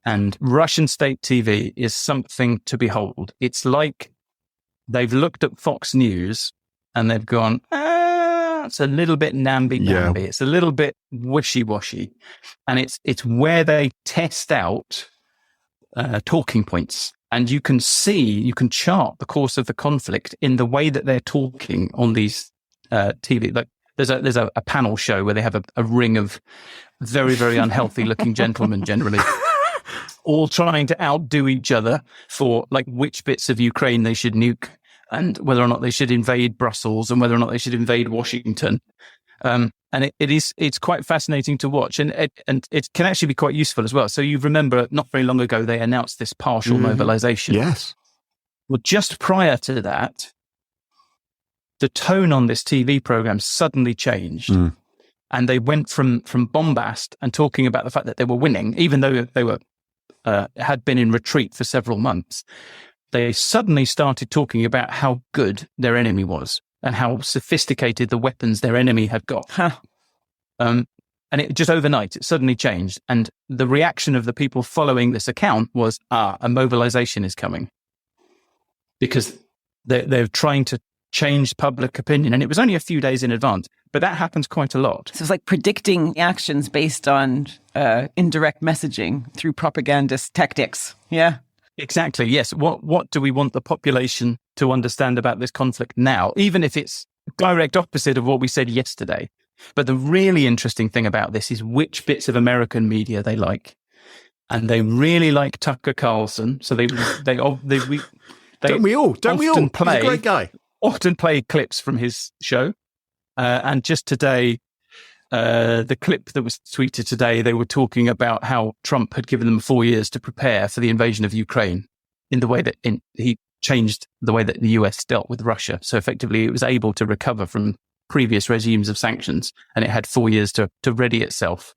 And Russian state TV is something to behold. It's like they've looked at Fox News and they've gone, it's a little bit namby-pamby. It's a little bit wishy-washy. And it's where they test out talking points. And you can chart the course of the conflict in the way that they're talking on these TV. Like there's a panel show where they have a ring of very, very unhealthy looking gentlemen generally, all trying to outdo each other for like which bits of Ukraine they should nuke and whether or not they should invade Brussels and whether or not they should invade Washington. And it's quite fascinating to watch, and it can actually be quite useful as well. So you remember not very long ago, they announced this partial mobilization. Yes. Well, just prior to that, the tone on this TV program suddenly changed. And they went from bombast and talking about the fact that they were winning, even though they were had been in retreat for several months. They suddenly started talking about how good their enemy was and how sophisticated the weapons their enemy had got. And it just overnight, it suddenly changed. And the reaction of the people following this account was, a mobilization is coming. Because they're trying to change public opinion. And it was only a few days in advance, but that happens quite a lot. So it's like predicting actions based on indirect messaging through propagandist tactics. Yeah. Exactly. Yes. What do we want the population to understand about this conflict now, even if it's direct opposite of what we said yesterday? But the really interesting thing about this is which bits of American media they like, and they really like Tucker Carlson. So don't we all? He's a great guy. Often play clips from his show, and just today. The clip that was tweeted today, they were talking about how Trump had given them 4 years to prepare for the invasion of Ukraine in the way that he changed the way that the US dealt with Russia. So effectively, it was able to recover from previous regimes of sanctions, and it had 4 years to ready itself.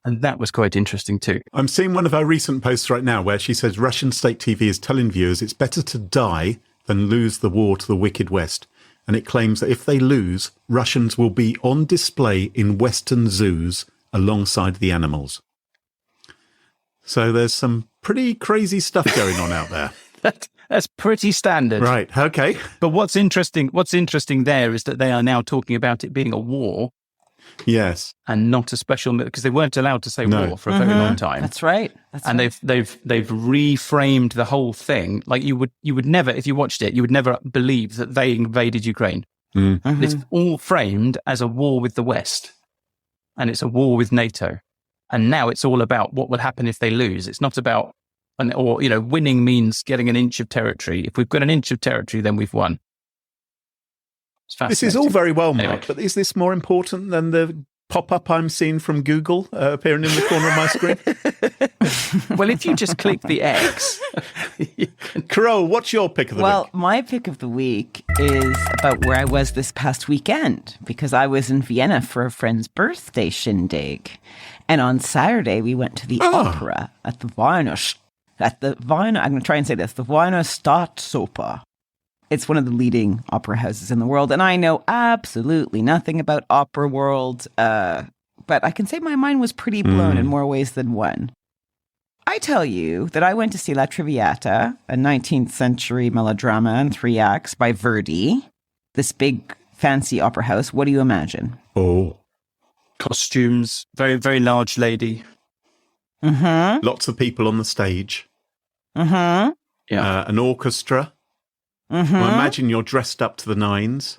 And that was quite interesting too. I'm seeing one of our recent posts right now where she says Russian state TV is telling viewers it's better to die than lose the war to the wicked West. And it claims that if they lose, Russians will be on display in Western zoos alongside the animals. So there's some pretty crazy stuff going on out there. That's pretty standard. Right, okay. But what's interesting there is that they are now talking about it being a war. Yes. And not a special, because they weren't allowed to say war for a very long time. That's right. They've reframed the whole thing. Like you would never, if you watched it, you would never believe that they invaded Ukraine. It's all framed as a war with the West, and it's a war with NATO. And now it's all about what will happen if they lose. It's not about, winning means getting an inch of territory. If we've got an inch of territory, then we've won. This is all very well, Mark, but is this more important than the pop-up I'm seeing from Google appearing in the corner of my screen? Well, if you just click the X. Carole, what's your pick of the week? Well, my pick of the week is about where I was this past weekend, because I was in Vienna for a friend's birthday shindig. And on Saturday, we went to the opera at the Wiener, I'm going to try and say this, the Wiener Staatsoper. It's one of the leading opera houses in the world, and I know absolutely nothing about opera world, but I can say my mind was pretty blown in more ways than one. I tell you that I went to see La Traviata, a 19th century melodrama in 3 acts by Verdi, this big fancy opera house. What do you imagine? Oh. Costumes, very, very large lady. Lots of people on the stage. Yeah. An orchestra. I imagine you're dressed up to the nines.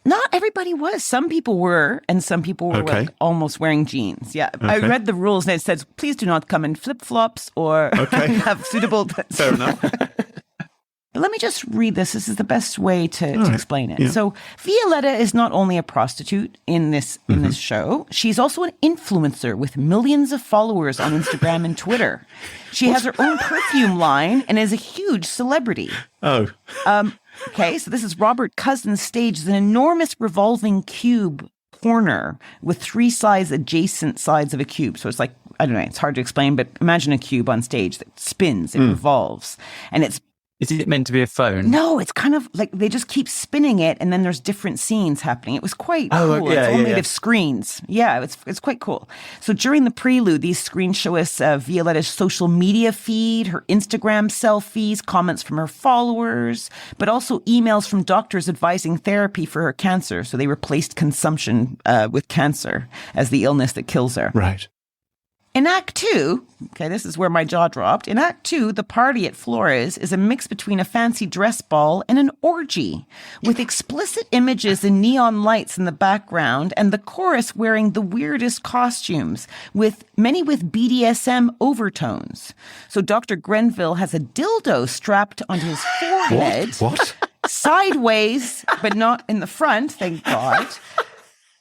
Not everybody was. Some people were, and some people were like almost wearing jeans. Yeah. Okay. I read the rules and it says, please do not come in flip-flops or have suitable... Fair enough. But let me just read this. This is the best way to explain it. Yeah. So Violetta is not only a prostitute in this show, she's also an influencer with millions of followers on Instagram and Twitter. She has her own perfume line and is a huge celebrity. Oh. Okay, so this is Robert Cousins staged an enormous revolving cube corner with 3 adjacent sides of a cube. So it's like, I don't know, it's hard to explain, but imagine a cube on stage that spins, it revolves. And it's Is it meant to be a phone? No, it's kind of like they just keep spinning it and then there's different scenes happening. It was quite cool. It's all made of screens. Yeah, it's quite cool. So during the prelude, these screens show us Violetta's social media feed, her Instagram selfies, comments from her followers, but also emails from doctors advising therapy for her cancer. So they replaced consumption with cancer as the illness that kills her. Right. In Act 2, okay, this is where my jaw dropped. In Act 2, the party at Flores is a mix between a fancy dress ball and an orgy, with explicit images and neon lights in the background, and the chorus wearing the weirdest costumes, many with BDSM overtones. So Dr. Grenville has a dildo strapped onto his forehead. What? Sideways, but not in the front, thank God.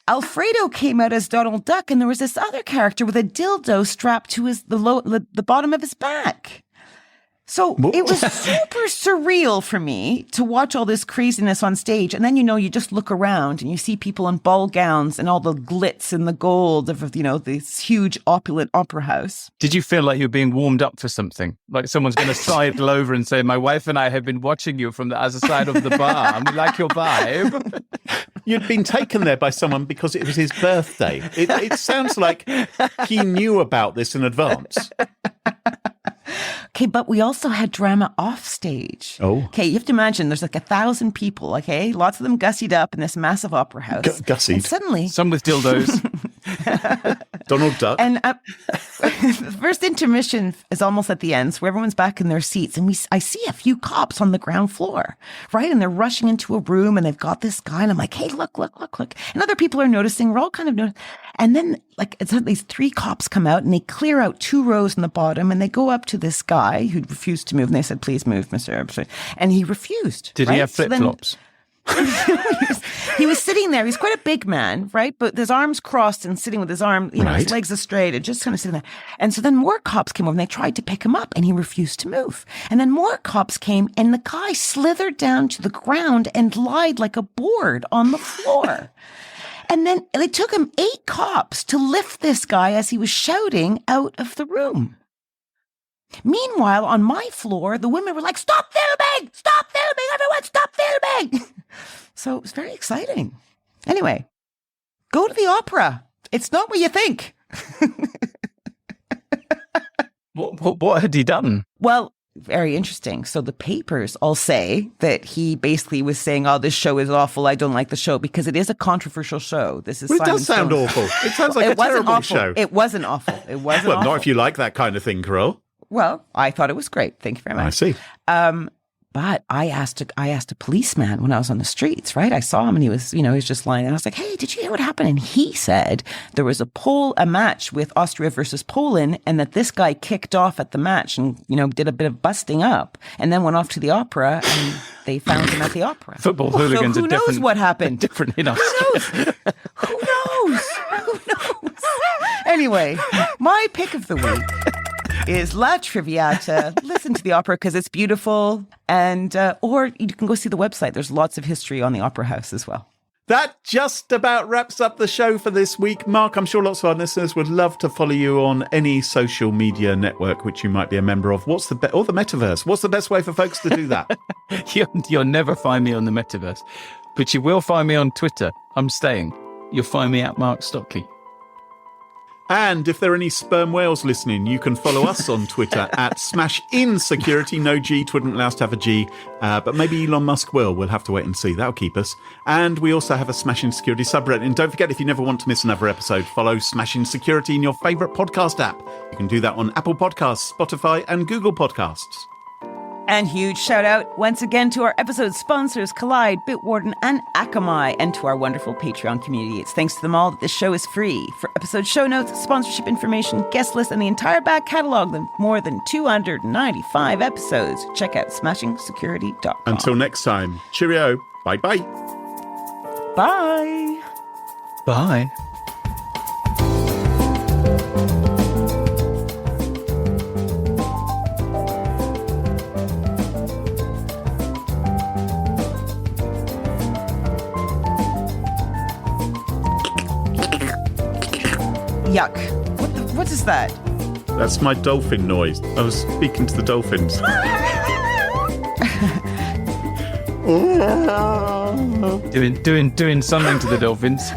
Alfredo came out as Donald Duck, and there was this other character with a dildo strapped to the bottom of his back. So it was super surreal for me to watch all this craziness on stage. And then, you just look around and you see people in ball gowns and all the glitz and the gold of, this huge opulent opera house. Did you feel like you were being warmed up for something? Like someone's going to sidle over and say, my wife and I have been watching you from the other side of the bar and we like your vibe. You'd been taken there by someone because it was his birthday. It sounds like he knew about this in advance. Okay, but we also had drama off stage. Oh. Okay, you have to imagine there's like 1,000 people, okay? Lots of them gussied up in this massive opera house. Gussied? And suddenly... Some with dildos. Donald Duck. And the first intermission is almost at the end, so everyone's back in their seats. And I see a few cops on the ground floor, right? And they're rushing into a room and they've got this guy. And I'm like, hey, look. And other people are noticing. We're all kind of noticing. And then these 3 cops come out and they clear out 2 rows in the bottom and they go up to this guy who refused to move. And they said, please move, Mr. Erbster. And he refused. Did he have flip-flops? He was sitting there. He's quite a big man, right? But with his arms crossed and sitting with his arm, his legs are straight and just kind of sitting there. And so then more cops came over and they tried to pick him up and he refused to move. And then more cops came and the guy slithered down to the ground and lied like a board on the floor. And then it took him 8 cops to lift this guy as he was shouting out of the room. Meanwhile, on my floor, the women were like, stop filming! Stop filming! Everyone, stop filming! So it was very exciting. Anyway, go to the opera. It's not what you think. What had he done? Well, very interesting. So the papers all say that he basically was saying, oh, this show is awful. I don't like the show because it is a controversial show. This is Well, it Simon does sound Stone's- awful. It sounds like a terrible awful. show. It wasn't awful. It wasn't Well, awful. not if you like that kind of thing, Carole. Well, I thought it was great. Thank you very much. I see. But I asked a policeman when I was on the streets, right? I saw him and he was, he was just lying. And I was like, hey, did you hear what happened? And he said there was a match with Austria versus Poland and that this guy kicked off at the match and, did a bit of busting up and then went off to the opera and they found him at the opera. Football hooligans so who are knows different. what happened? Different enough. Who knows? Anyway, my pick of the week is La Traviata. Listen to the opera because it's beautiful. And or you can go see the website. There's lots of history on the Opera House as well. That just about wraps up the show for this week. Mark, I'm sure lots of our listeners would love to follow you on any social media network which you might be a member of. Or the Metaverse. What's the best way for folks to do that? You'll never find me on the Metaverse, but you will find me on Twitter. I'm staying. You'll find me at Mark Stockley. And if there are any sperm whales listening, you can follow us on Twitter at SmashInSecurity. No G, Twitter wouldn't allow us to have a G, but maybe Elon Musk will. We'll have to wait and see. That'll keep us. And we also have a Smashing Security subreddit. And don't forget, if you never want to miss another episode, follow Smashing Security in your favourite podcast app. You can do that on Apple Podcasts, Spotify, and Google Podcasts. And huge shout out once again to our episode sponsors, Collide, Bitwarden, and Akamai, and to our wonderful Patreon community. It's thanks to them all that this show is free. For episode show notes, sponsorship information, guest list, and the entire back catalog of more than 295 episodes, check out smashingsecurity.com. Until next time, cheerio. Bye-bye. Bye. Bye. Yuck. What is that? That's my dolphin noise. I was speaking to the dolphins. Doing something to the dolphins.